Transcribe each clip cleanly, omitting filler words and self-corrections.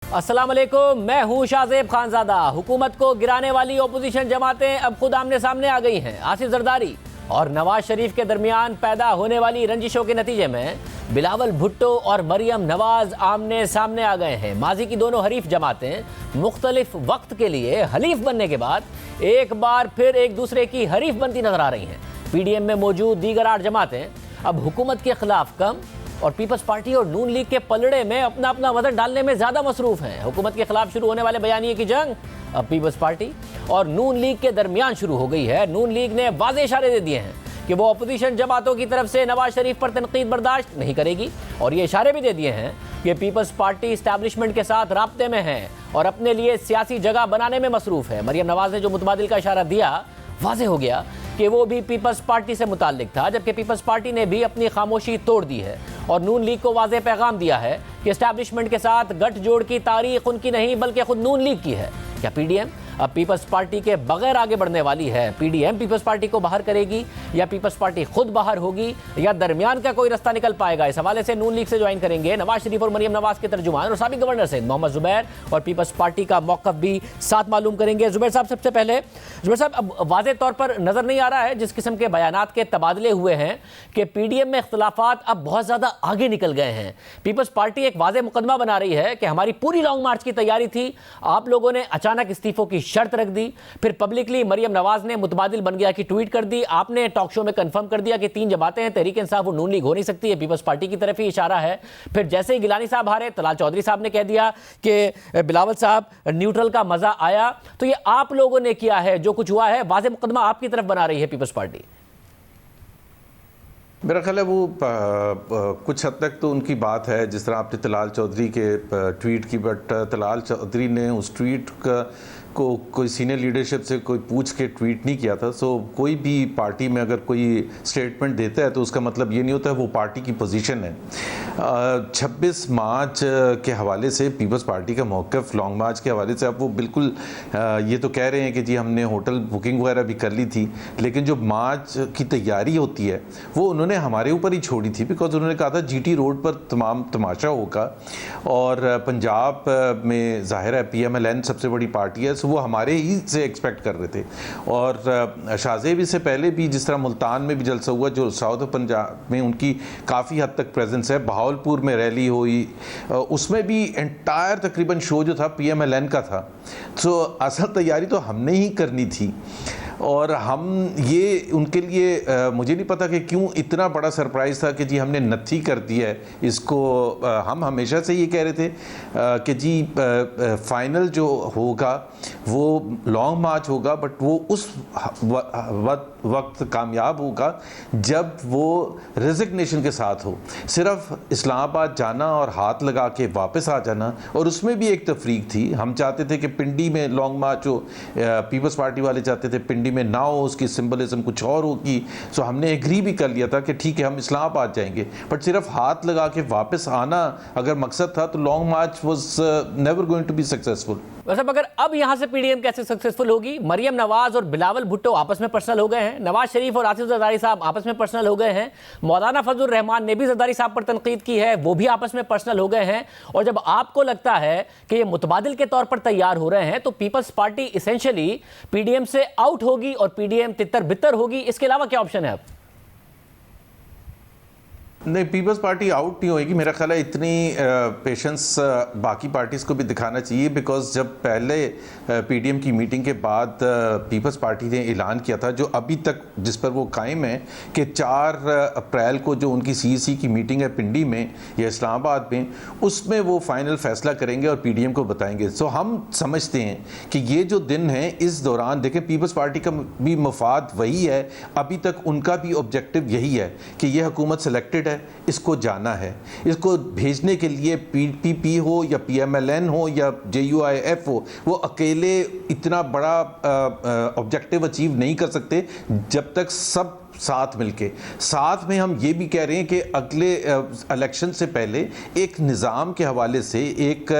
अस्सलाम वालेकुम, मैं हूं शाहजेब खानजादा। हुकूमत को गिराने वाली ओपोजिशन जमातें अब खुद आमने सामने आ गई हैं। आसिफ जरदारी और नवाज शरीफ के दरमियान पैदा होने वाली रंजिशों के नतीजे में बिलावल भुट्टो और मरियम नवाज आमने सामने आ गए हैं। माजी की दोनों हरीफ जमातें मुख्तलिफ वक्त के लिए हलीफ बनने के बाद एक बार फिर एक दूसरे की हरीफ बनती नजर आ रही हैं। पीडीएम में मौजूद दीगर 8 जमातें अब हुकूमत के खिलाफ कम और पीपल्स पार्टी और नून लीग के पलड़े में अपना अपना वजन डालने में ज्यादा मसरूफ हैं। हुकूमत के खिलाफ शुरू होने वाले बयानिए की जंग अब पीपल्स पार्टी और नून लीग के दरमियान शुरू हो गई है। नून लीग ने वाज़ेह इशारे दे दिए हैं कि वो अपोजिशन जमातों की तरफ से नवाज शरीफ पर तनकीद बर्दाश्त नहीं करेगी और ये इशारे भी दे दिए हैं कि पीपल्स पार्टी इस्टेब्लिशमेंट के साथ राब्ते में है और अपने लिए सियासी जगह बनाने में मसरूफ है। मरियम नवाज ने जो मुतबादिल का इशारा दिया, वाज़ेह हो गया कि वो भी पीपल्स पार्टी से मुताल्लिक था, जबकि पीपल्स पार्टी ने भी अपनी खामोशी तोड़ दी है और नून लीग को वाज़ेह पैगाम दिया है कि एस्टैब्लिशमेंट के साथ गठजोड़ की तारीख उनकी नहीं बल्कि खुद नून लीग की है। क्या पीडीएम अब पीपल्स पार्टी के बगैर आगे बढ़ने वाली है? पीडीएम पीपल्स पार्टी को बाहर करेगी या पीपल्स पार्टी खुद बाहर होगी या दरमियान का कोई रास्ता निकल पाएगा? इस हवाले से नून लीग से ज्वाइन करेंगे नवाज शरीफ और मरियम नवाज के तर्जुमान और साबिक गवर्नर सैयद मोहम्मद जुबैर और पीपल्स पार्टी का मौक़िफ़ भी साथ मालूम करेंगे। जुबैर साहब, सबसे पहले जुबैर साहब, अब वाज़ेह तौर पर नजर नहीं आ रहा है जिस किस्म के बयानात के तबादले हुए हैं कि पीडीएम में इख्तलाफात अब बहुत ज्यादा आगे निकल गए हैं। पीपल्स पार्टी एक वाज़ेह मुकदमा बना रही है कि हमारी पूरी लॉन्ग मार्च की तैयारी थी, आप लोगों ने अचानक इस्तीफों की शर्त रख दी, फिर पब्लिकली मरियम नवाज ने मुतबादिल बन गया कि ट्वीट कर दी, आपने टॉक शो में कंफर्म कर दिया कि 3 जमातें हैं, तहरीक इंसाफ और नून लीग हो नहीं सकती है, पीपल्स पार्टी की तरफ ही इशारा है। फिर जैसे ही गिलानी साहब हारे, तलाल चौधरी साहब ने कह दिया कि बिलावल साहब न्यूट्रल का मजा आया। तो ये आप लोगों ने किया है, जो कुछ हुआ है वाज़ेह मुकदमा आपकी तरफ बना रही है पीपल्स पार्टी। मेरा ख्याल है वो कुछ हद तक तो उनकी बात है, जिस तरह आपने तलाल चौधरी के ट्वीट की, बट तलाल चौधरी ने उस ट्वीट को कोई सीनियर लीडरशिप से कोई पूछ के ट्वीट नहीं किया था। सो कोई भी पार्टी में अगर कोई स्टेटमेंट देता है तो उसका मतलब ये नहीं होता है वो पार्टी की पोजीशन है। 26 मार्च के हवाले से पीपल्स पार्टी का मौक़िफ़, लॉन्ग मार्च के हवाले से अब वो बिल्कुल ये तो कह रहे हैं कि जी हमने होटल बुकिंग वगैरह भी कर ली थी, लेकिन जो मार्च की तैयारी होती है वो उन्होंने हमारे ऊपर ही छोड़ी थी। बिकॉज उन्होंने कहा था जीटी रोड पर तमाम तमाशा होगा और पंजाब में ज़ाहिर है PMLN सबसे बड़ी पार्टी है, सो वो हमारे ही से एक्सपेक्ट कर रहे थे। और शाहजेब इससे पहले भी जिस तरह मुल्तान में भी जलसा हुआ, जो साउथ पंजाब में उनकी काफ़ी हद तक प्रेजेंस है, बहावलपुर में रैली हुई, उसमें भी एंटायर तकरीबन शो जो था PMLN का था। सो असल तैयारी तो हमने ही करनी थी और हम ये उनके लिए मुझे नहीं पता कि क्यों इतना बड़ा सरप्राइज़ था कि जी हमने नथी कर दी है इसको। हम हमेशा से ये कह रहे थे कि जी फाइनल जो होगा वो लॉन्ग मार्च होगा, बट वो उस वक्त कामयाब होगा जब वो रेजिग्नेशन के साथ हो। सिर्फ इस्लामाबाद जाना और हाथ लगा के वापस आ जाना, और उसमें भी एक तफरीक थी। हम चाहते थे कि पिंडी में लॉन्ग मार्च हो, पीपल्स पार्टी वाले चाहते थे पिंडी में ना हो, उसकी सिंबलिज्म कुछ और होगी। सो हमने एग्री भी कर लिया था कि ठीक है हम इस्लामाबाद जाएंगे, बट सिर्फ हाथ लगा के वापस आना अगर मकसद था तो long march was never going to be successful. वैसे मगर अब यहां से पीडीएम कैसे सक्सेसफुल होगी? मरियम नवाज और बिलावल भुट्टो आपस में पर्सनल हो गए हैं, नवाज शरीफ और आसिफ जरदारी साहब आपस में पर्सनल हो गए हैं, मौलाना फजलुर रहमान ने भी जरदारी साहब पर तनकीद की है, वो भी आपस में पर्सनल हो गए हैं। और जब आपको लगता है कि ये मुतबादिल के तौर पर तैयार हो रहे हैं तो पीपल्स पार्टी इसेंशियली पीडीएम से आउट होगी और पीडीएम तितर बितर होगी, इसके अलावा क्या ऑप्शन है अब? नहीं, पीपल्स पार्टी आउट नहीं होएगी। मेरा ख्याल है इतनी पेशेंस बाकी पार्टीज़ को भी दिखाना चाहिए, बिकॉज जब पहले पीडीएम की मीटिंग के बाद पीपल्स पार्टी ने ऐलान किया था, जो अभी तक जिस पर वो कायम है, कि 4 अप्रैल को जो उनकी CEC की मीटिंग है पिंडी में या इस्लामाबाद में, उसमें वो फाइनल फैसला करेंगे और पीडीएम को बताएंगे। सो हम समझते हैं कि ये जो दिन है इस दौरान देखें, पीपल्स पार्टी का भी मफाद वही है, अभी तक उनका भी ऑब्जेक्टिव यही है कि ये हुकूमत सेलेक्टेड है, इसको जाना है। इसको भेजने के लिए PPP हो या PMLN हो या JUIF हो, वो अकेले इतना बड़ा ऑब्जेक्टिव अचीव नहीं कर सकते जब तक सब साथ मिलके। साथ में हम ये भी कह रहे हैं कि अगले इलेक्शन से पहले एक निज़ाम के हवाले से एक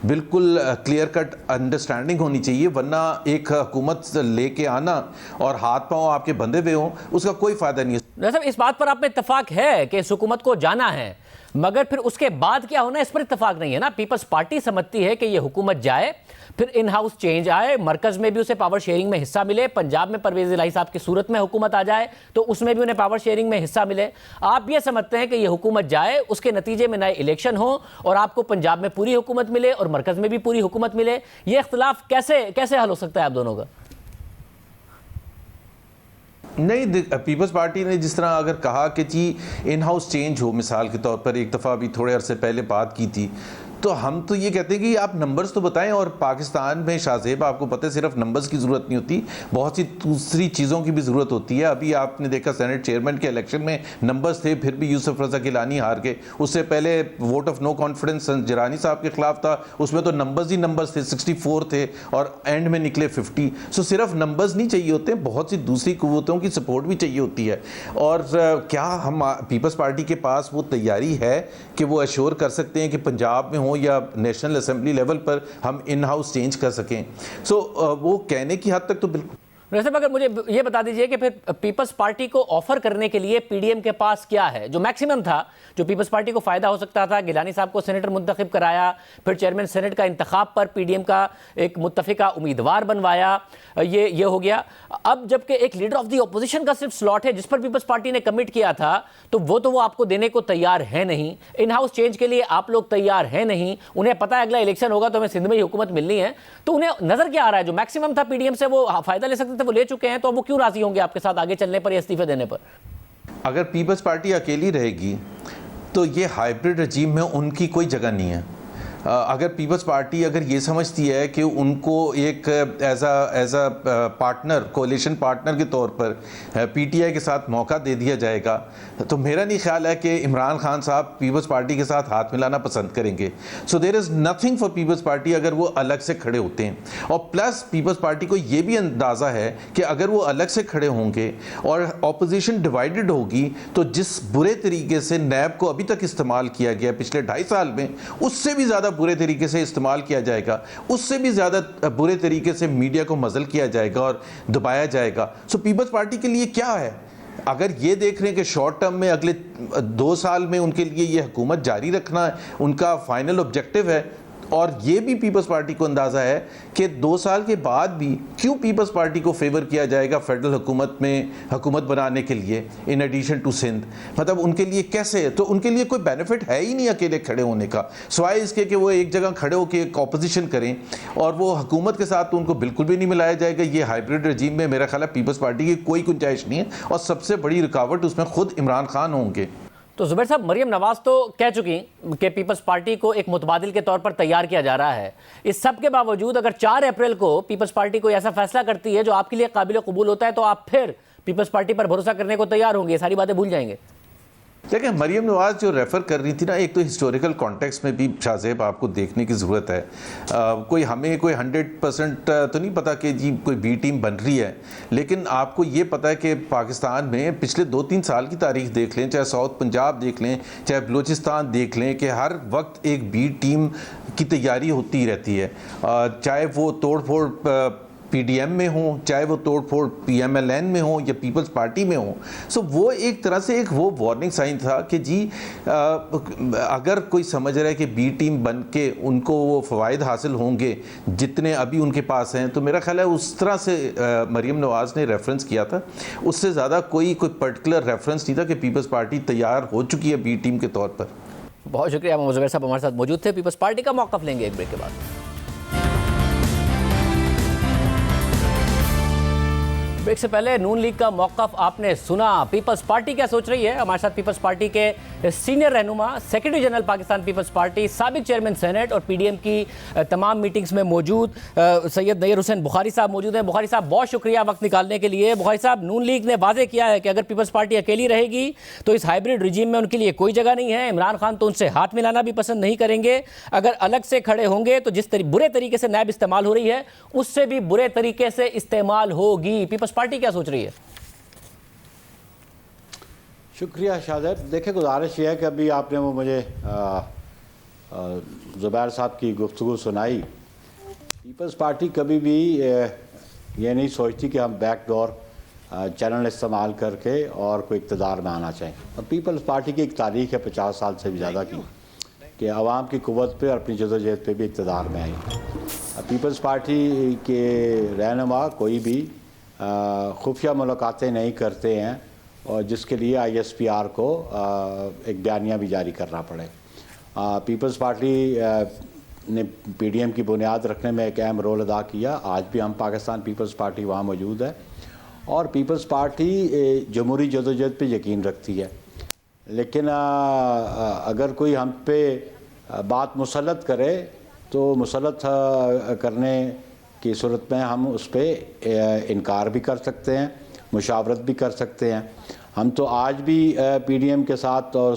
बिल्कुल क्लियर कट अंडरस्टैंडिंग होनी चाहिए, वरना एक हुकूमत लेके आना और हाथ पांव आपके बंधे हुए हों, उसका कोई फ़ायदा नहीं है। इस बात पर आप में इत्तेफाक है कि इस हुकूमत को जाना है, मगर फिर उसके बाद क्या होना, इस पर इत्तेफाक नहीं है ना। पीपल्स पार्टी समझती है कि ये हुकूमत जाए, फिर इन हाउस चेंज आए, मरकज में भी उसे पावर शेयरिंग में हिस्सा मिले, पंजाब में परवेज इलाही साहब की सूरत में हुकूमत आ जाए तो उसमें भी उन्हें पावर शेयरिंग में हिस्सा मिले। आप ये समझते हैं कि ये हुकूमत जाए, उसके नतीजे में नए इलेक्शन हो और आपको पंजाब में पूरी हुकूमत मिले और मरकज में भी पूरी हुकूमत मिले। ये इख्तिलाफ कैसे हल हो सकता है आप दोनों का? नहीं, पीपल्स पार्टी ने जिस तरह अगर कहा कि जी इन हाउस चेंज हो, मिसाल के तौर पर एक दफ़ा अभी थोड़े अरसे पहले बात की थी, तो हम तो ये कहते हैं कि आप नंबर्स तो बताएं। और पाकिस्तान में शाहजेब आपको पता है सिर्फ नंबर्स की ज़रूरत नहीं होती, बहुत सी दूसरी चीज़ों की भी ज़रूरत होती है। अभी आपने देखा सेनेट चेयरमैन के इलेक्शन में नंबर्स थे, फिर भी यूसुफ रज़ा गिलानी हार गए। उससे पहले वोट ऑफ नो कॉन्फिडेंस जिरानी साहब के खिलाफ था, उसमें तो नंबर्स ही नंबर्स थे, 64 थे और एंड में निकले 50। सो सिर्फ नंबर्स नहीं चाहिए होते, बहुत सी दूसरी कुव्वतों की सपोर्ट भी चाहिए होती है। और क्या हम पीपल्स पार्टी के पास वो तैयारी है कि वो अश्योर कर सकते हैं कि पंजाब में हो या नेशनल असेंबली लेवल पर हम इन हाउस चेंज कर सकें? सो वो कहने की हद तक तो बिल्कुल। वैसे अगर मुझे ये बता दीजिए कि फिर पीपल्स पार्टी को ऑफर करने के लिए पीडीएम के पास क्या है जो मैक्सिमम था, जो पीपल्स पार्टी को फायदा हो सकता था? गिलानी साहब को सेनेटर मुंतखब कराया, फिर चेयरमैन सेनेट का इंतखाब पर पीडीएम का एक मुत्तफिका उम्मीदवार बनवाया, ये हो गया। अब जबकि एक लीडर ऑफ द ऑपोजिशन का सिर्फ स्लॉट है जिस पर पीपल्स पार्टी ने कमिट किया था, तो वो आपको देने को तैयार है नहीं। इन हाउस चेंज के लिए आप लोग तैयार है नहीं। उन्हें पता है अगला इलेक्शन होगा तो हमें सिंध में ही हुकूमत मिलनी है, तो उन्हें नजर क्या आ रहा है? जो मैक्सिमम था पीडीएम से वो फायदा ले सकते थे, वो ले चुके हैं, तो वो क्यों राजी होंगे आपके साथ आगे चलने पर या इस्तीफे देने पर? अगर पीपल्स पार्टी अकेली रहेगी तो ये हाइब्रिड रजीम में उनकी कोई जगह नहीं है। अगर पीपल्स पार्टी अगर ये समझती है कि उनको एक as a partner, coalition partner के तौर पर पीटीआई के साथ मौका दे दिया जाएगा, तो मेरा नहीं ख्याल है कि इमरान खान साहब पीपल्स पार्टी के साथ हाथ मिलाना पसंद करेंगे। So there is nothing for People's Party अगर वो अलग से खड़े होते हैं। और प्लस पीपल्स पार्टी को ये भी अंदाज़ा है कि अगर वो अलग से खड़े होंगे और ऑपोजिशन डिवाइडेड होगी, तो जिस बुरे तरीके से नैब को अभी तक इस्तेमाल किया गया पिछले 2.5 साल में, उससे भी ज़्यादा बुरे तरीके से इस्तेमाल किया जाएगा, उससे भी ज़्यादा बुरे तरीके से मीडिया को मजल किया जाएगा और दबाया जाएगा। सो पीपल्स पार्टी के लिए क्या है? अगर ये देख रहे हैं कि शॉर्ट टर्म में अगले 2 साल में उनके लिए ये हुकूमत जारी रखना उनका फाइनल ऑब्जेक्टिव है, और ये भी पीपल्स पार्टी को अंदाज़ा है कि 2 साल के बाद भी क्यों पीपल्स पार्टी को फेवर किया जाएगा फेडरल हुकूमत में हुकूमत बनाने के लिए इन एडिशन टू सिंध। मतलब उनके लिए कैसे? तो उनके लिए कोई बेनिफिट है ही नहीं अकेले खड़े होने का, सिवाय इसके कि वो एक जगह खड़े होकर एक ऑपोजिशन करें, और वो हुकूमत के साथ तो उनको बिल्कुल भी नहीं मिलाया जाएगा। ये हाइब्रिड रजीम में मेरा ख्याल है पीपल्स पार्टी की कोई गुंजाइश नहीं है, और सबसे बड़ी रुकावट उसमें खुद इमरान खान होंगे। तो जुबैर साहब, मरियम नवाज तो कह चुकी कि पीपल्स पार्टी को एक मुतबादिल के तौर पर तैयार किया जा रहा है। इस सब के बावजूद अगर 4 अप्रैल को पीपल्स पार्टी को ऐसा फैसला करती है जो आपके लिए काबिल कबूल होता है, तो आप फिर पीपल्स पार्टी पर भरोसा करने को तैयार होंगे, सारी बातें भूल जाएंगे? देखिए, मरियम नवाज जो रेफ़र कर रही थी ना, एक तो हिस्टोरिकल कॉन्टेक्स्ट में भी शाहजेब आपको देखने की ज़रूरत है। हमें कोई 100% तो नहीं पता कि जी कोई बी टीम बन रही है, लेकिन आपको ये पता है कि पाकिस्तान में पिछले 2-3 साल की तारीख देख लें, चाहे साउथ पंजाब देख लें, चाहे बलूचिस्तान देख लें, कि हर वक्त एक बी टीम की तैयारी होती रहती है। चाहे वो तोड़ फोड़ पीडीएम में हो, चाहे वो तोड़फोड़ पीएमएलएन में हो या पीपल्स पार्टी में हो। सो वो एक तरह से एक वो वार्निंग साइन था कि जी अगर कोई समझ रहा है कि बी टीम बन के उनको वो फ़वाइद हासिल होंगे जितने अभी उनके पास हैं, तो मेरा ख्याल है उस तरह से मरियम नवाज़ ने रेफरेंस किया था। उससे ज़्यादा कोई पर्टिकुलर रेफरेंस नहीं था कि पीपल्स पार्टी तैयार हो चुकी है बी टीम के तौर पर। बहुत शुक्रिया मोहम्मद जुबैर साहब हमारे साथ मौजूद थे। पीपल्स पार्टी का मौक़िफ़ लेंगे एक ब्रेक के बाद। ब्रेक से पहले नून लीग का मौक़िफ़ आपने सुना। पीपल्स पार्टी क्या सोच रही है? हमारे साथ पीपल्स पार्टी के सीनियर रहनुमा, सेक्रेटरी जनरल पाकिस्तान पीपल्स पार्टी, साबिक चेयरमैन सेनेट और पीडीएम की तमाम मीटिंग्स में मौजूद सैयद नैयर हुसैन बुखारी साहब मौजूद हैं। बुखारी साहब, बहुत शुक्रिया वक्त निकालने के लिए। बुखारी साहब, नून लीग ने वाज़ेह किया है कि अगर पीपल्स पार्टी अकेली रहेगी तो इस हाइब्रिड रिजीम में उनके लिए कोई जगह नहीं है। इमरान खान तो उनसे हाथ मिलाना भी पसंद नहीं करेंगे। अगर अलग से खड़े होंगे तो जिस बुरे तरीके से नैब इस्तेमाल हो रही है उससे भी बुरे तरीके से इस्तेमाल होगी। पीपल्स पार्टी क्या सोच रही है? शुक्रिया शाहज़ैब। देखिए, गुजारिश ये है कि अभी आपने वो मुझे ज़ुबैर साहब की गुफ्तगू सुनाई। पीपल्स पार्टी कभी भी ये नहीं सोचती कि हम बैकडोर चैनल इस्तेमाल करके और कोई इक़्तिदार में आना चाहिए। और पीपल्स पार्टी की एक तारीख है 50 साल से भी ज़्यादा की कि आवाम की क़ुव्वत पे और अपनी जदोजहद पे भी इक़्तिदार में आई। पीपल्स पार्टी के रहनुमा कोई भी खुफिया मुलाकातें नहीं करते हैं और जिसके लिए ISPR को एक बयानिया भी जारी करना पड़े। पीपल्स पार्टी ने PDM की बुनियाद रखने में एक अहम रोल अदा किया। आज भी हम पाकिस्तान पीपल्स पार्टी वहाँ मौजूद है और पीपल्स पार्टी जमहूरी जदोजहद पे यकीन रखती है। लेकिन अगर कोई हम पे बात मुसल्लत करे तो मुसल्लत करने की सूरत में हम उस पर इनकार भी कर सकते हैं, मुशावरत भी कर सकते हैं। हम तो आज भी PDM के साथ और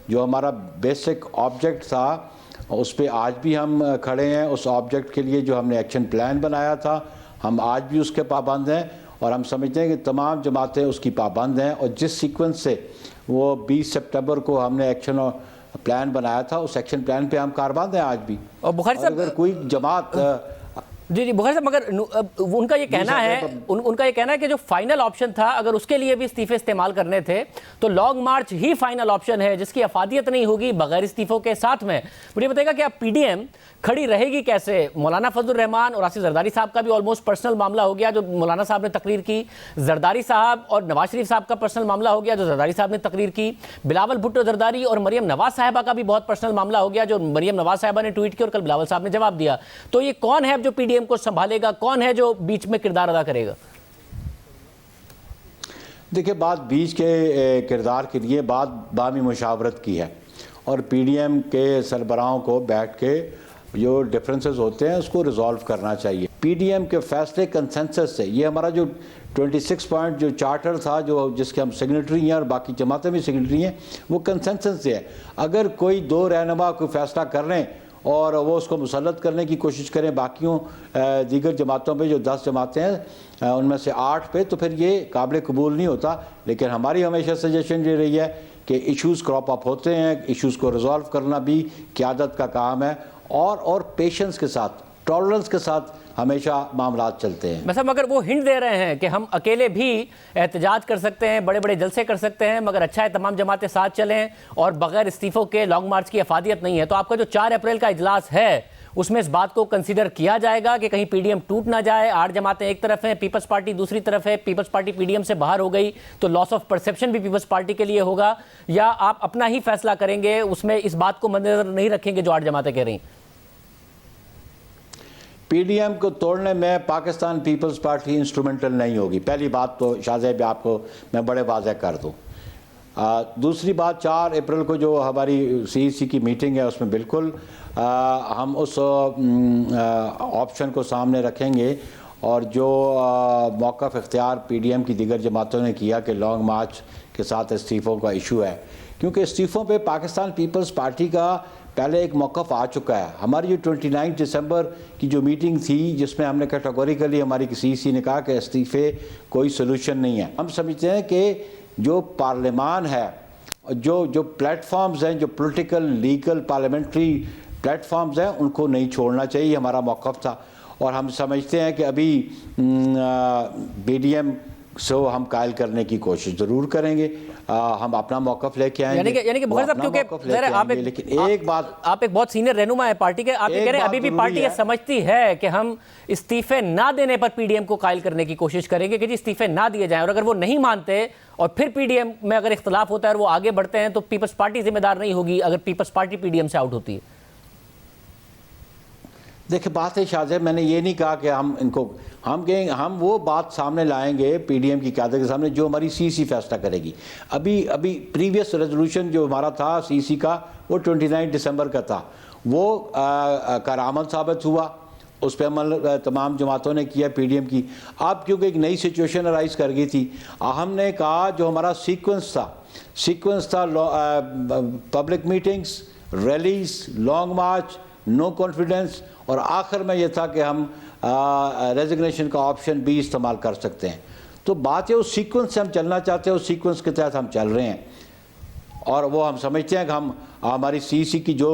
जो हमारा बेसिक ऑब्जेक्ट था उस पर आज भी हम खड़े हैं। उस ऑब्जेक्ट के लिए जो हमने एक्शन प्लान बनाया था हम आज भी उसके पाबंद हैं और हम समझते हैं कि तमाम जमातें उसकी पाबंद हैं। और जिस सीक्वेंस से वो 20 सितंबर को हमने एक्शन प्लान बनाया था उस एक्शन प्लान पे हम कारबंद हैं आज भी। और बुखारी साहब, अगर कोई जमात जी बुखारी साहब, मगर उनका ये कहना है उनका ये कहना है कि जो फाइनल ऑप्शन था अगर उसके लिए भी इस्तीफे इस्तेमाल करने थे तो लॉन्ग मार्च ही फाइनल ऑप्शन है जिसकी अफादियत नहीं होगी बगैर इस्तीफों के। साथ में मुझे बताएगा कि अब PDM खड़ी रहेगी कैसे? मौलाना फजलुर रहमान और आसिफ जरदारी साहब का भी ऑलमोस्ट पर्सनल मामला हो गया जो मौलाना साहब ने तकरीर की, जरदारी साहब और नवाज शरीफ साहब का पर्सनल मामला हो गया जो जरदारी साहब ने तकरीर की, बिलावल भुट्टो जरदारी और मरियम नवाज साहिबा का भी बहुत पर्सनल मामला हो गया जो मरियम नवाज साहिबा ने ट्वीट किया और कल बिलावल साहब ने जवाब दिया। तो ये कौन है जो PDM को संभालेगा, कौन है जो बीच में किरदार अदा करेगा? देखिए, बात बीच के किरदार के लिए बात बामी मुशावरत की है और PDM के सरबराहों को बैठ के जो डिफरेंसेस होते हैं उसको रिजॉल्व करना चाहिए। PDM के फैसले कंसेंसस से, ये हमारा जो 26 पॉइंट जो चार्टर था जो जिसके हम सिग्नेटरी हैं और बाकी जमातें भी सिग्नेटरी हैं, वो कंसेंसस से है। अगर कोई दो रहनुमा कोई फैसला कर लें और वो उसको मुसल्लत करने की कोशिश करें बाकियों दीगर जमातों पे जो 10 जमातें हैं उनमें से 8 पे, तो फिर ये काबिल कबूल नहीं होता। लेकिन हमारी हमेशा सजेशन ये रही है कि इश्यूज़ क्रॉप अप होते हैं, इश्यूज़ को रिजॉल्व करना भी क़यादत का काम है और पेशेंस के साथ, टॉलरेंस के साथ हमेशा मामलात चलते हैं। मतलब मगर वो हिंट दे रहे हैं कि हम अकेले भी एहतजाज कर सकते हैं, बड़े बड़े जलसे कर सकते हैं, मगर अच्छा है तमाम जमातें साथ चलें और बगैर इस्तीफों के लॉन्ग मार्च की अफादियत नहीं है। तो आपका जो 4 अप्रैल का इजलास है उसमें इस बात को कंसीडर किया जाएगा कि कहीं PDM टूट ना जाए, 8 जमातें एक तरफ हैं, पीपल्स पार्टी दूसरी तरफ है, पीपल्स पार्टी PDM से बाहर हो गई तो लॉस ऑफ परसेप्शन भी पीपल्स पार्टी के लिए होगा, या आप अपना ही फैसला करेंगे, उसमें इस बात को मद्देनजर नहीं रखेंगे जो 8 जमातें कह रही? PDM को तोड़ने में पाकिस्तान पीपल्स पार्टी इंस्ट्रूमेंटल नहीं होगी। पहली बात तो शाहजेब आपको मैं बड़े वाज़ेह कर दूँ। दूसरी बात, 4 अप्रैल को जो हमारी CEC की मीटिंग है उसमें बिल्कुल हम उस ऑप्शन को सामने रखेंगे और जो मौक़िफ़ इख्तियार PDM की दीगर जमातों ने किया कि लॉन्ग मार्च के साथ इस्तीफ़ों का इशू है, क्योंकि इस्तीफ़ों पे पाकिस्तान पीपल्स पार्टी का पहले एक मौक़िफ़ आ चुका है। हमारी जो 29 दिसंबर की जो मीटिंग थी जिसमें हमने कैटेगोरिकली हमारी CEC ने कहा कि इस्तीफ़े कोई सलूशन नहीं है। हम समझते हैं कि जो पार्लियामान है, जो प्लेटफॉर्म्स हैं, जो पॉलिटिकल लीगल पार्लियामेंट्री प्लेटफॉर्म्स हैं, उनको नहीं छोड़ना चाहिए, हमारा मौक़िफ़ था। और हम समझते हैं कि अभी PDM से हम कायल करने की कोशिश ज़रूर करेंगे। हम अपना मौक़िफ़ लेके आएंगे, यानी कि बुखारी साहब, क्योंकि आप एक बहुत सीनियर रहनुमा है पार्टी के, आप ये कह रहे हैं अभी भी पार्टी ये समझती है कि हम इस्तीफे ना देने पर PDM को कायल करने की कोशिश करेंगे कि जी इस्तीफे ना दिए जाएं, और अगर वो नहीं मानते और फिर PDM में अगर इख्तलाफ होता है और वो आगे बढ़ते हैं तो पीपल्स पार्टी जिम्मेदार नहीं होगी अगर पीपल्स पार्टी PDM से आउट होती है। देखिए, बात है शाहजेब, मैंने ये नहीं कहा कि हम इनको हम वो बात सामने लाएंगे PDM की क़यादत के सामने जो हमारी CEC फैसला करेगी। अभी प्रीवियस रेजोल्यूशन जो हमारा था CEC का वो 29 दिसंबर का था, वो कारआमद साबित हुआ, उस पर अमल तमाम जमातों ने किया PDM की। अब क्योंकि एक नई सिचुएशन अराइज कर गई थी, हमने कहा जो हमारा सीक्वेंस था पब्लिक मीटिंग्स, रैलीज, लॉन्ग मार्च, नो कॉन्फिडेंस, और आखिर में यह था कि हम रेजिग्नेशन का ऑप्शन भी इस्तेमाल कर सकते हैं। तो बात है उस सीक्वेंस से हम चलना चाहते हैं, उस सीक्वेंस के तहत हम चल रहे हैं और वो हम समझते हैं कि हम हमारी CEC की जो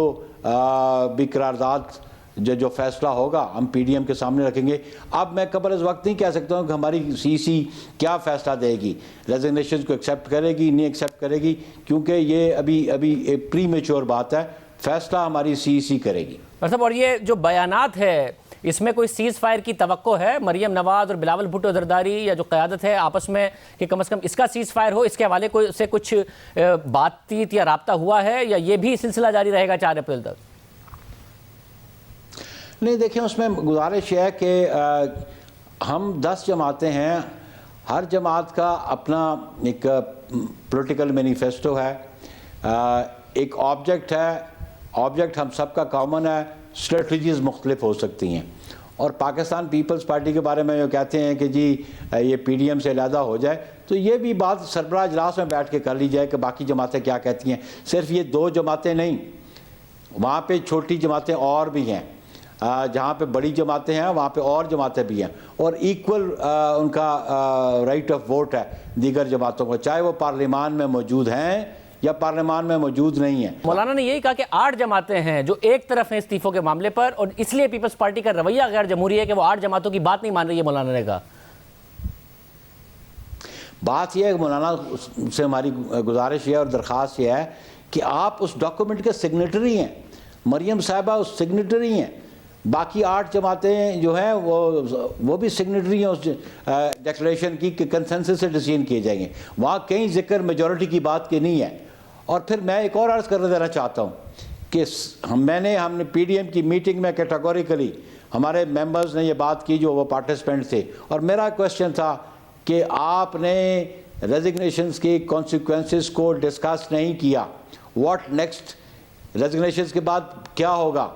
भी करारदाद जो फैसला होगा हम पीडीएम के सामने रखेंगे। अब मैं कबल इस वक्त नहीं कह सकता हूँ कि हमारी सीसी क्या फैसला देगी, रेजिग्नेशन को एक्सेप्ट करेगी नहीं एक्सेप्ट करेगी, क्योंकि ये अभी प्री मेच्योर बात है। फैसला हमारी सीसी करेगी। मतलब और ये जो बयानात है इसमें कोई सीज फायर की तवक्को है? मरियम नवाज और बिलावल भुट्टो जरदारी या जो क़यादत है आपस में कि कम से कम इसका सीज फायर हो, इसके हवाले से कुछ बातचीत या राब्ता हुआ है, या ये भी सिलसिला जारी रहेगा 4 अप्रैल तक? नहीं, देखें, उसमें गुजारिश है कि हम 10 जमातें हैं, हर जमात का अपना एक पॉलिटिकल मैनिफेस्टो है, एक ऑब्जेक्ट है, ऑब्जेक्ट हम सब का कॉमन है, स्ट्रेटजीज़ मुख्तलिफ हो सकती हैं। और पाकिस्तान पीपल्स पार्टी के बारे में जो कहते हैं कि जी ये पीडीएम से अलहदा हो जाए, तो ये भी बात सरबराह इजलास में बैठ के कर ली जाए कि बाकी जमातें क्या कहती हैं। सिर्फ ये 2 जमातें नहीं, वहाँ पे छोटी जमातें और भी हैं, जहाँ पे बड़ी जमातें हैं वहाँ पे और जमातें भी हैं, और इक्वल उनका राइट ऑफ वोट है दीगर जमातों को, चाहे वो पार्लियामान में मौजूद हैं या पार्लियामान में मौजूद नहीं है। मौलाना ने यही कहा कि 8 जमातें हैं जो एक तरफ हैं इस्तीफों के मामले पर, और इसलिए पीपल्स पार्टी का रवैया गैर जमहूरी है कि वो 8 जमातों की बात नहीं मान रही है। मौलाना ने कहा बात यह है, मौलाना से हमारी गुजारिश ये और दरख्वास्त ये है कि आप उस डॉक्यूमेंट के सिग्नेटरी हैं, मरियम साहिबा उस सिग्नेटरी हैं, बाकी 8 जमातें जो हैं वो भी सिग्नेटरी हैं उस डिक्लेरेशन की कि कंसेंसस से डिसीजन किए जाएंगे। वहाँ कहीं जिक्र मेजॉरिटी की बात की नहीं है। और फिर मैं एक और अर्ज़ कर देना चाहता हूँ कि हमने पीडीएम की मीटिंग में कैटेगोरिकली हमारे मेंबर्स ने ये बात की जो वो पार्टिसिपेंट थे, और मेरा क्वेश्चन था कि आपने रेजिग्नेशंस के कॉन्सिक्वेंसेस को डिस्कस नहीं किया। व्हाट नेक्स्ट, रेजिग्नेशंस के बाद क्या होगा,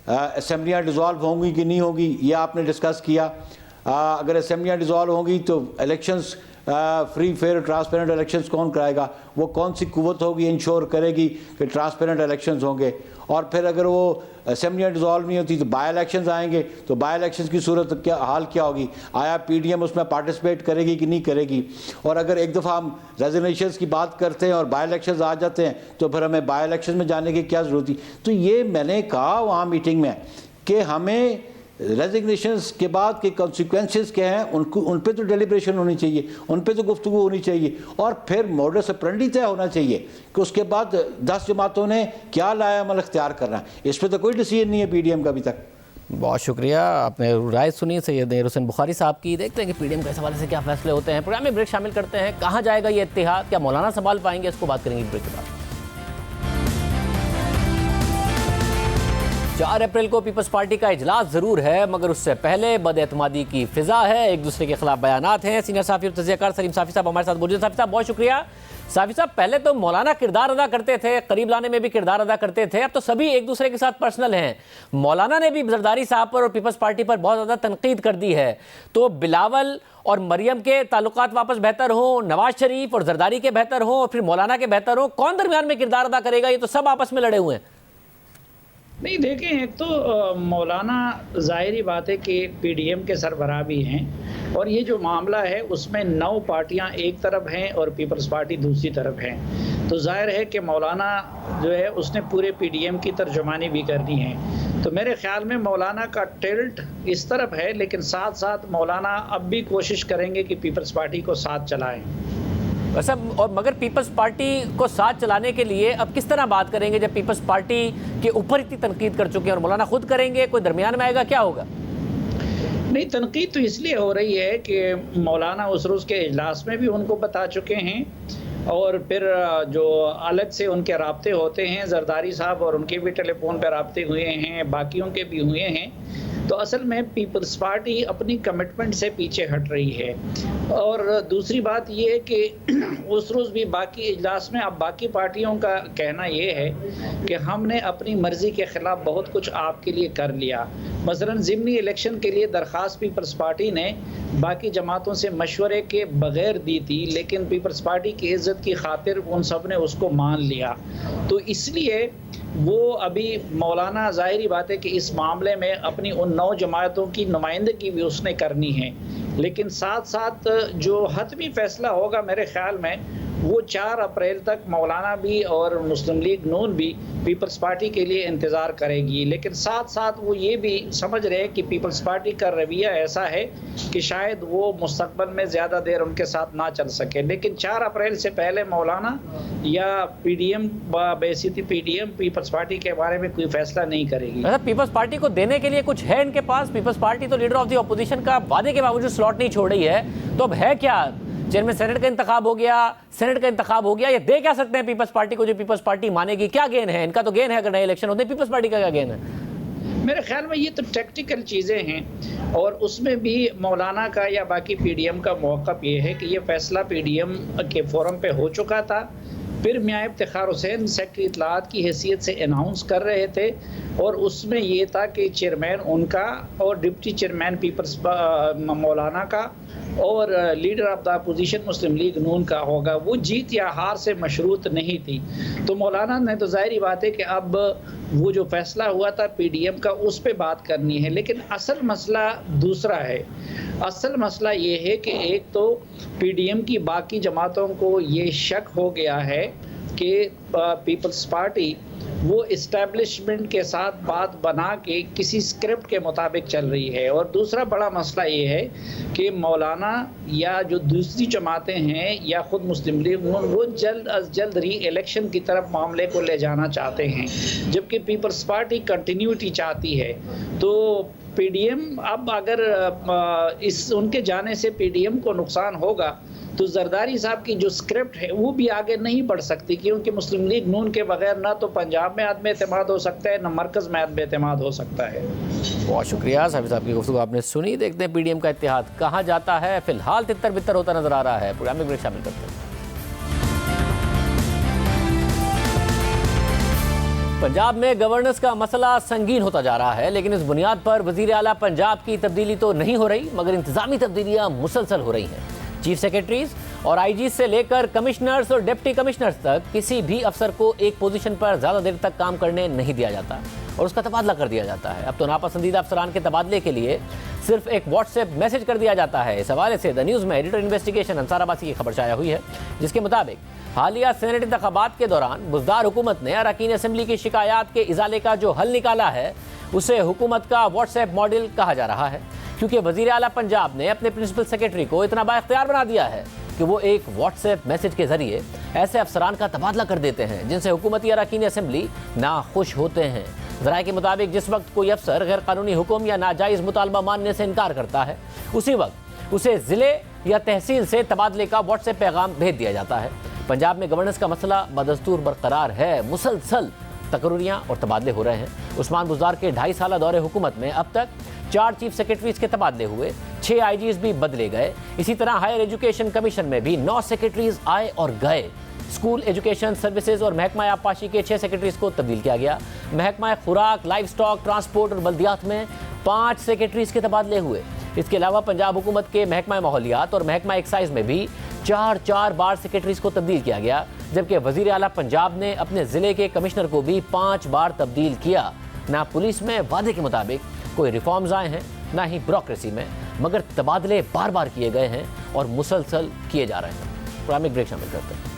असेंबलियाँ डिज़ोल्व होंगी कि नहीं होगी, ये आपने डिस्कस किया। अगर असेंबलियाँ डिज़ोल्व होंगी तो elections free fair transparent elections कौन कराएगा, वो कौन सी कुव्वत होगी इंश्योर करेगी कि ट्रांसपेरेंट इलेक्शंस होंगे। और फिर अगर वो असेंबलियाँ डिज़ोल्व नहीं होती तो बाई इलेक्शंस आएंगे, तो बाई इलेक्शंस की सूरत क्या हाल क्या होगी, आया पीडीएम उसमें पार्टिसिपेट करेगी कि नहीं करेगी। और अगर एक दफ़ा हम रेजिग्नेशंस की बात करते हैं और बाई इलेक्शंस आ जाते हैं तो फिर हमें बाई इलेक्शन में जाने की क्या ज़रूरत थी। तो ये मैंने कहा वहाँ मीटिंग में कि हमें रेजिग्नेशंस के बाद के कॉन्सिक्वेंसेस क्या हैं उन पे तो डेलिब्रेशन होनी चाहिए, उन पे तो गुफ्तगू होनी चाहिए, और फिर मॉडस ऑपरेंडी तय होना चाहिए कि उसके बाद 10 जमातों ने क्या लाया अमल अख्तियार करना है। इस पर तो कोई डिसीजन नहीं है पीडीएम का अभी तक। बहुत शुक्रिया, आपने राय सुनी सैयद नहीर हुसैन बुखारी साहब की। देखते हैं कि पीडीएम के इस हवाले से क्या फैसले होते हैं। प्रोग्राम में ब्रेक शामिल करते हैं। कहाँ जाएगा ये इत्तेहाद, क्या मौलाना संभाल पाएंगे, इसको बात करेंगे ब्रेक के बाद। 4 अप्रैल को पीपल्स पार्टी का इजलास जरूर है, मगर उससे पहले बदएतमादी की फिजा है, एक दूसरे के खिलाफ बयानात हैं। सीनियर साफी और तज़कियाकार सलीम साफी साहब हमारे साथ मौजूद। साफी साहब बहुत शुक्रिया। साफी साहब, पहले तो मौलाना किरदार अदा करते थे, करीब लाने में भी किरदार अदा करते थे, अब तो सभी एक दूसरे के साथ पर्सनल हैं। मौलाना ने भी जरदारी साहब पर और पीपल्स पार्टी पर बहुत ज़्यादा तनकीद कर दी है, तो बिलावल और मरियम के ताल्लुकात वापस बेहतर हों, नवाज शरीफ और जरदारी के बेहतर हों, और फिर मौलाना के बेहतर हों, कौन दरमियान में किरदार अदा करेगा? ये तो सब आपस में लड़े हुए हैं। नहीं, देखें, एक तो मौलाना ज़ाहिरी बात है कि पीडीएम के सरबराह भी हैं, और ये जो मामला है उसमें 9 पार्टियां एक तरफ हैं और पीपल्स पार्टी दूसरी तरफ हैं, तो जाहिर है कि मौलाना जो है उसने पूरे पीडीएम की तर्जुमानी भी करनी है। तो मेरे ख्याल में मौलाना का टिल्ट इस तरफ है, लेकिन साथ साथ मौलाना अब भी कोशिश करेंगे कि पीपल्स पार्टी को साथ चलाएँ। वैसे और मगर पीपल्स पार्टी को साथ चलाने के लिए अब किस तरह बात करेंगे जब पीपल्स पार्टी के ऊपर इतनी तनकीद कर चुके हैं, और मौलाना खुद करेंगे, कोई दरमियान में आएगा, क्या होगा? नहीं, तनकीद तो इसलिए हो रही है कि मौलाना उस रोज़ के इजलास में भी उनको बता चुके हैं, और फिर जो अलग से उनके राब्ते होते हैं, जरदारी साहब और उनके भी टेलीफोन पर राब्ते हुए हैं, बाकियों के भी हुए हैं। तो असल में पीपल्स पार्टी अपनी कमिटमेंट से पीछे हट रही है। और दूसरी बात ये है कि उस रोज़ भी बाकी इजलास में अब बाकी पार्टियों का कहना ये है कि हमने अपनी मर्ज़ी के ख़िलाफ़ बहुत कुछ आपके लिए कर लिया। मसलन ज़िमनी इलेक्शन के लिए दरख्वास्त पीपल्स पार्टी ने बाकी जमातों से मशवरे के बग़ैर दी थी, लेकिन पीपल्स पार्टी की इज़्ज़त की खातिर उन सब ने उसको मान लिया। तो इसलिए वो अभी मौलाना ज़ाहिरी बात है कि इस मामले में अपनी उन 9 जमातों की नुमाइंदगी भी उसने करनी है, लेकिन साथ साथ जो हतमी फ़ैसला होगा मेरे ख़्याल में वो 4 अप्रैल तक मौलाना भी और मुस्लिम लीग नून भी पीपल्स पार्टी के लिए इंतज़ार करेगी, लेकिन साथ साथ वो ये भी समझ रहे हैं कि पीपल्स पार्टी का रवैया ऐसा है कि शायद वो मुस्तकबिल में ज़्यादा देर उनके साथ ना चल सके। लेकिन 4 अप्रैल से पहले मौलाना या पीडीएम बेसिटी पीडीएम पीपल्स पार्टी के बारे में कोई फैसला नहीं करेगी। पीपल्स पार्टी को देने के लिए कुछ है इनके पास? पीपल्स पार्टी तो लीडर ऑफ द ऑपोजिशन का वादे के बावजूद स्लॉट नहीं छोड़ रही है, तो अब है क्या? चेयरमैन सेनेट का इंतखाब हो गया, सेनेट का इंतखाब हो गया, ये दे क्या सकते हैं पीपल्स पार्टी को जो पीपल्स पार्टी मानेगी? क्या गेन है इनका? तो गेन है अगर नए इलेक्शन होते हैं, पीपल्स पार्टी का क्या गेन है? मेरे ख्याल में ये तो टैक्टिकल चीज़ें हैं, और उसमें भी मौलाना का या बाकी पीडीएम का मौक़िफ़ ये है कि ये फैसला पीडीएम के फोरम पे हो चुका था। फिर मियां इफ्तिखार हुसैन सेक्रेटरी इत्तलाआत की हैसियत से अनाउंस कर रहे थे, और उसमें ये था कि चेयरमैन उनका और डिप्टी चेयरमैन पीपल्स मौलाना का और leader of the opposition Muslim League नून का होगा। वो जीत या हार से मशरूत नहीं थी। तो मौलाना ने तो ज़ाहिर बात है कि अब वो जो फैसला हुआ था पीडीएम का, उस पे बात करनी है, लेकिन असल मसला दूसरा है। असल मसला ये है कि एक तो पीडीएम की बाकी जमातों को ये शक हो गया है कि पीपल्स पार्टी वो इस्टेब्लिशमेंट के साथ बात बना के किसी स्क्रिप्ट के मुताबिक चल रही है। और दूसरा बड़ा मसला ये है कि मौलाना या जो दूसरी जमातें हैं या ख़ुद मुस्लिम लीग वो जल्द अज जल्द री इलेक्शन की तरफ मामले को ले जाना चाहते हैं, जबकि पीपल्स पार्टी कंटिन्यूटी चाहती है। तो पीडीएम अब अगर इस उनके जाने से पीडीएम को नुकसान होगा तो जरदारी साहब की जो स्क्रिप्ट है वो भी आगे नहीं बढ़ सकती, क्योंकि मुस्लिम लीग नून के बगैर ना तो पंजाब में आदम एतमाद हो सकता है, ना मरकज़ में आदम एतमाद हो सकता है। बहुत शुक्रिया साबिर साहब की गुफ्तगू आपने सुनी। देखते हैं पीडीएम का इत्तेहाद कहाँ जाता है। फिलहाल तितर बितर होता नजर आ रहा है। प्रोग्राम में ब्रेक शामिल करते हैं। पंजाब में गवर्नेंस का मसला संगीन होता जा रहा है, लेकिन इस बुनियाद पर वजीर आला पंजाब की तब्दीली तो नहीं हो रही, मगर इंतजामी तब्दीलियां मुसलसल हो रही हैं। चीफ सेक्रेटरीज और आईजी से लेकर कमिश्नर्स और डिप्टी कमिश्नर्स तक किसी भी अफसर को एक पोजीशन पर ज़्यादा देर तक काम करने नहीं दिया जाता और उसका तबादला कर दिया जाता है। अब तो नापसंदीदा अफसरान के तबादले के लिए सिर्फ एक व्हाट्सएप मैसेज कर दिया जाता है। इस हवाले से द न्यूज़ में एडिटर इन्वेस्टिगेशन अंसार अब्बासी की खबर शाया हुई है, जिसके मुताबिक हालिया सेनेट इंतखाबात के दौरान बुज़दार हुकूमत ने अरकान असेंबली की शिकायत के इजाले का जो हल निकाला है उसे हुकूमत का व्हाट्सएप मॉडल कहा जा रहा है, क्योंकि वजीर आला पंजाब ने अपने प्रिंसिपल सेक्रेटरी को इतना बाइख्तियार बना दिया है कि वो एक व्हाट्सएप मैसेज के जरिए ऐसे अफसरान का तबादला कर देते हैं जिनसे हुकूमती अरकान असेंबली नाखुश होते हैं। ज़राए के मुताबिक जिस वक्त कोई अफसर गैर कानूनी हुक्म या नाजायज़ मुतालबा मानने से इनकार करता है, उसी वक्त उसे ज़िले या तहसील से तबादले का व्हाट्सएप पैगाम भेज दिया जाता है। पंजाब में गवर्नेंस का मसला बदस्तूर बरकरार है। मुसलसल तकर्रियाँ और तबादले हो रहे हैं। उस्मान बुज़दार के 2.5 साल दौरे हुकूमत में अब तक 4 चीफ सेक्रेटरीज के तबादले हुए, 6 आईजीज भी बदले गए। इसी तरह हायर एजुकेशन कमीशन में भी 9 सेक्रेटरीज आए और गए। स्कूल एजुकेशन सर्विसेज और महकमा आबपाशी के 6 सेक्रेटरीज को तब्दील किया गया। महकमा खुराक, लाइव स्टॉक, ट्रांसपोर्ट और बल्दियात में 5 सेक्रेटरीज के तबादले हुए। इसके अलावा पंजाब हुकूमत के महकमा माहौलियात और महकमा एक्साइज में भी 4 बार सेक्रेटरीज को तब्दील किया गया, जबकि वजीर आला पंजाब ने अपने ज़िले के कमिश्नर को भी 5 बार तब्दील किया। ना पुलिस में वादे के मुताबिक कोई रिफॉर्म्स आए हैं, ना ही ब्यूरोक्रेसी में, मगर तबादले बार बार किए गए हैं और मुसलसल किए जा रहे हैं। प्रोग्राम में ब्रेक शामिल करते हैं।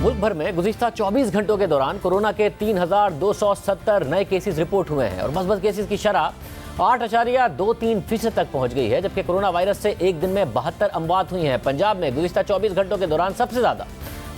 मुल्क भर में गुज़िश्ता 24 घंटों के दौरान कोरोना के 3,270 नए केसेस रिपोर्ट हुए हैं और मस्बत केसेस की शरह 8.23% तक पहुंच गई है, जबकि कोरोना वायरस से एक दिन में 72 अमवात हुई हैं। पंजाब में गुज़िश्ता 24 घंटों के दौरान सबसे ज़्यादा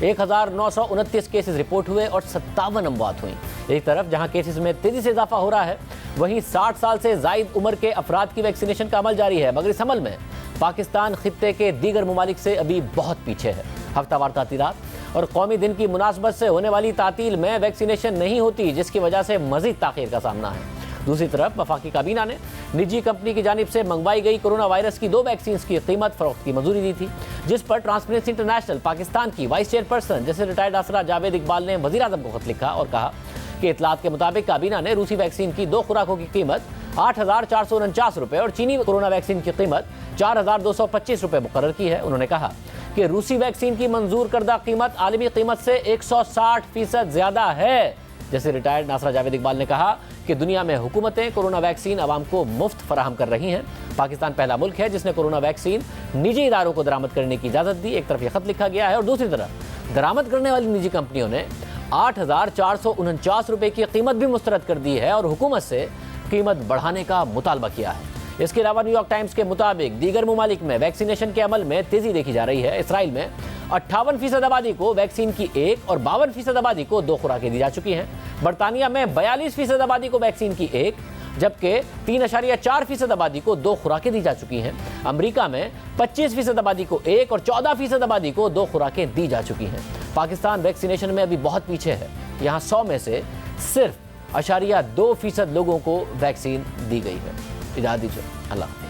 1,929 केसेस रिपोर्ट हुए और 57 अमवात हुई। एक तरफ जहां केसेस में तेजी से इजाफा हो रहा है, वहीं 60 साल से जायद उम्र के अफराद की वैक्सीनेशन का अमल जारी है, मगर इस अमल में पाकिस्तान खित्ते के दीगर ममालिक से अभी बहुत पीछे है। हफ्तावार तातीलात और कौमी दिन की मुनासबत से होने वाली तातील में वैक्सीनेशन नहीं होती, जिसकी वजह से मजीद ताख़ीर का सामना है। दूसरी तरफ वफाकी काबीना ने निजी कंपनी की जानिब से मंगवाई गई कोरोना वायरस की 2 वैक्सीन की कीमत फरोख्त की मंजूरी दी थी, जिस पर ट्रांसपेरेंसी इंटरनेशनल पाकिस्तान की वाइस चेयरपर्सन जैसे रिटायर्ड असरा जावेद इकबाल ने वज़ीर आज़म को खत लिखा और कहा कि इतलात के मुताबिक काबीना ने रूसी वैक्सीन की 2 खुराकों की कीमत 8,449 रुपये और चीनी कोरोना वैक्सीन की कीमत 4,225 रुपये मुकर्रर की है। उन्होंने कहा कि रूसी वैक्सीन की मंजूर करदा कीमत आलमी कीमत से 160% ज़्यादा है, जैसे रिटायर्ड नासरा जावेद इकबाल ने कहा कि दुनिया में हुकूमतें कोरोना वैक्सीन आवाम को मुफ्त फराहम कर रही हैं। पाकिस्तान पहला मुल्क है जिसने कोरोना वैक्सीन निजी इदारों को दरामद करने की इजाज़त दी। एक तरफ ये खत लिखा गया है और दूसरी तरफ दरामद करने वाली निजी कंपनियों ने 8,449 रुपये की कीमत भी मुस्तरद कर दी है और हुकूमत से कीमत बढ़ाने का मुतालबा किया है। इसके अलावा न्यूयॉर्क टाइम्स के मुताबिक दीगर ममालिक में वैक्सीनेशन के अमल में तेजी देखी जा रही है। इसराइल में 58% आबादी को वैक्सीन की 1 और 52% आबादी को 2 खुराकें दी जा चुकी हैं। बरतानिया में 42% आबादी को वैक्सीन की 1 जबकि 3.4% आबादी को 2 खुराकें दी जा चुकी हैं। अमेरिका में 25% आबादी को 1 और 14% आबादी को 2 खुराकें दी जा चुकी हैं। पाकिस्तान वैक्सीनेशन में अभी बहुत पीछे है। यहाँ 100 में से सिर्फ 0.2% लोगों को वैक्सीन दी गई है। इजाज़त दीजिए। अल्लाह।